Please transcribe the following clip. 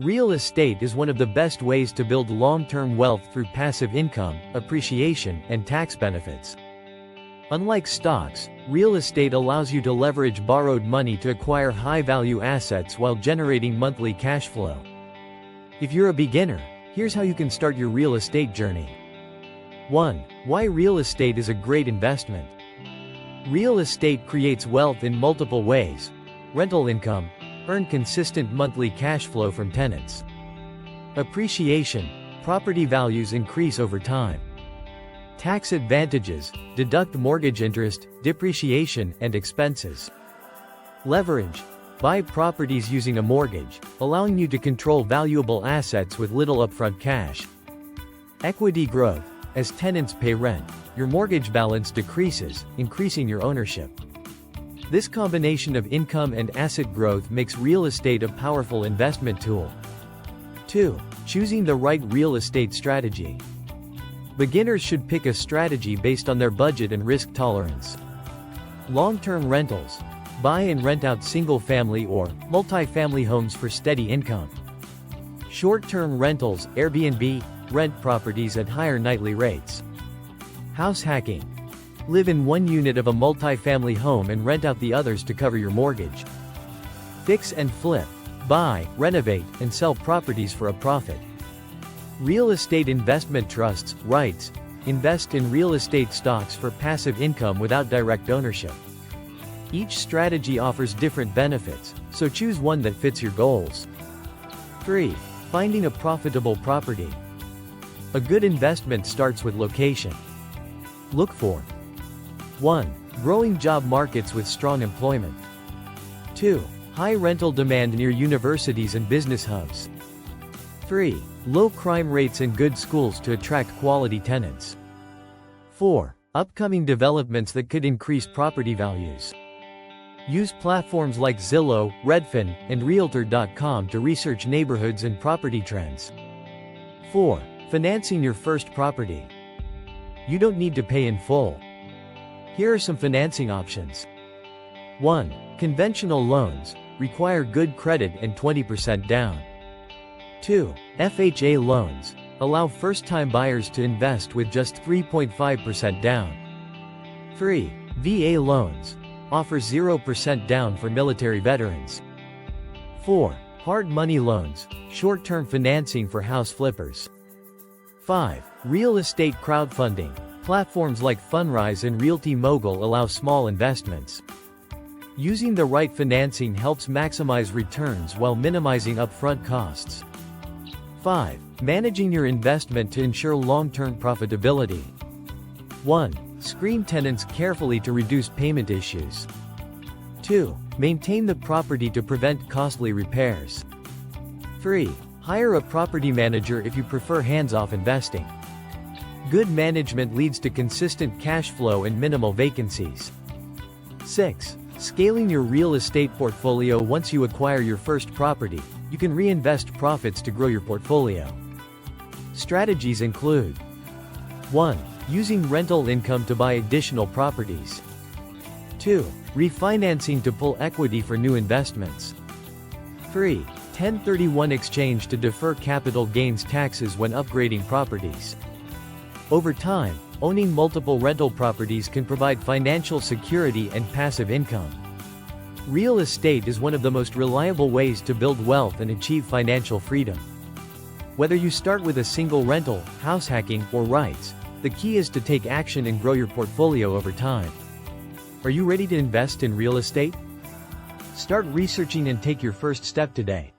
Real estate is one of the best ways to build long-term wealth through passive income, appreciation, and tax benefits. Unlike stocks, real estate allows you to leverage borrowed money to acquire high-value assets while generating monthly cash flow. If you're a beginner, here's how you can start your real estate journey. 1. Why real estate is a great investment. Real estate creates wealth in multiple ways. Rental income. Earn consistent monthly cash flow from tenants. Appreciation. Property values increase over time. Tax advantages. Deduct mortgage interest, depreciation, and expenses. Leverage. Buy properties using a mortgage, allowing you to control valuable assets with little upfront cash. Equity growth. As tenants pay rent, your mortgage balance decreases, increasing your ownership. This combination of income and asset growth makes real estate a powerful investment tool. 2. Choosing the right real estate strategy. Beginners should pick a strategy based on their budget and risk tolerance. Long-term rentals. Buy and rent out single-family or multi-family homes for steady income. Short-term rentals, Airbnb, rent properties at higher nightly rates. House hacking. Live in one unit of a multi-family home and rent out the others to cover your mortgage. Fix and flip. Buy, renovate, and sell properties for a profit. Real estate investment trusts, REITs, invest in real estate stocks for passive income without direct ownership. Each strategy offers different benefits, so choose one that fits your goals. 3. Finding a profitable property. A good investment starts with location. Look for 1. Growing job markets with strong employment. 2. High rental demand near universities and business hubs. 3. Low crime rates and good schools to attract quality tenants. 4. Upcoming developments that could increase property values. Use platforms like Zillow, Redfin, and Realtor.com to research neighborhoods and property trends. 4. Financing your first property. You don't need to pay in full. Here are some financing options. 1. Conventional loans, require good credit and 20% down. 2. FHA loans, allow first-time buyers to invest with just 3.5% down. 3. VA loans, offer 0% down for military veterans. 4. Hard money loans, short-term financing for house flippers. 5. Real estate crowdfunding, platforms like Fundrise and Realty Mogul allow small investments. Using the right financing helps maximize returns while minimizing upfront costs. 5. Managing your investment to ensure long-term profitability. 1. Screen tenants carefully to reduce payment issues. 2. Maintain the property to prevent costly repairs. 3. Hire a property manager if you prefer hands-off investing. Good management leads to consistent cash flow and minimal vacancies. 6. Scaling your real estate portfolio. Once you acquire your first property, you can reinvest profits to grow your portfolio. Strategies include 1. Using rental income to buy additional properties. 2. Refinancing to pull equity for new investments. 3. 1031 exchange to defer capital gains taxes when upgrading properties. Over time, owning multiple rental properties can provide financial security and passive income. Real estate is one of the most reliable ways to build wealth and achieve financial freedom. Whether you start with a single rental, house hacking, or REITs, the key is to take action and grow your portfolio over time. Are you ready to invest in real estate? Start researching and take your first step today.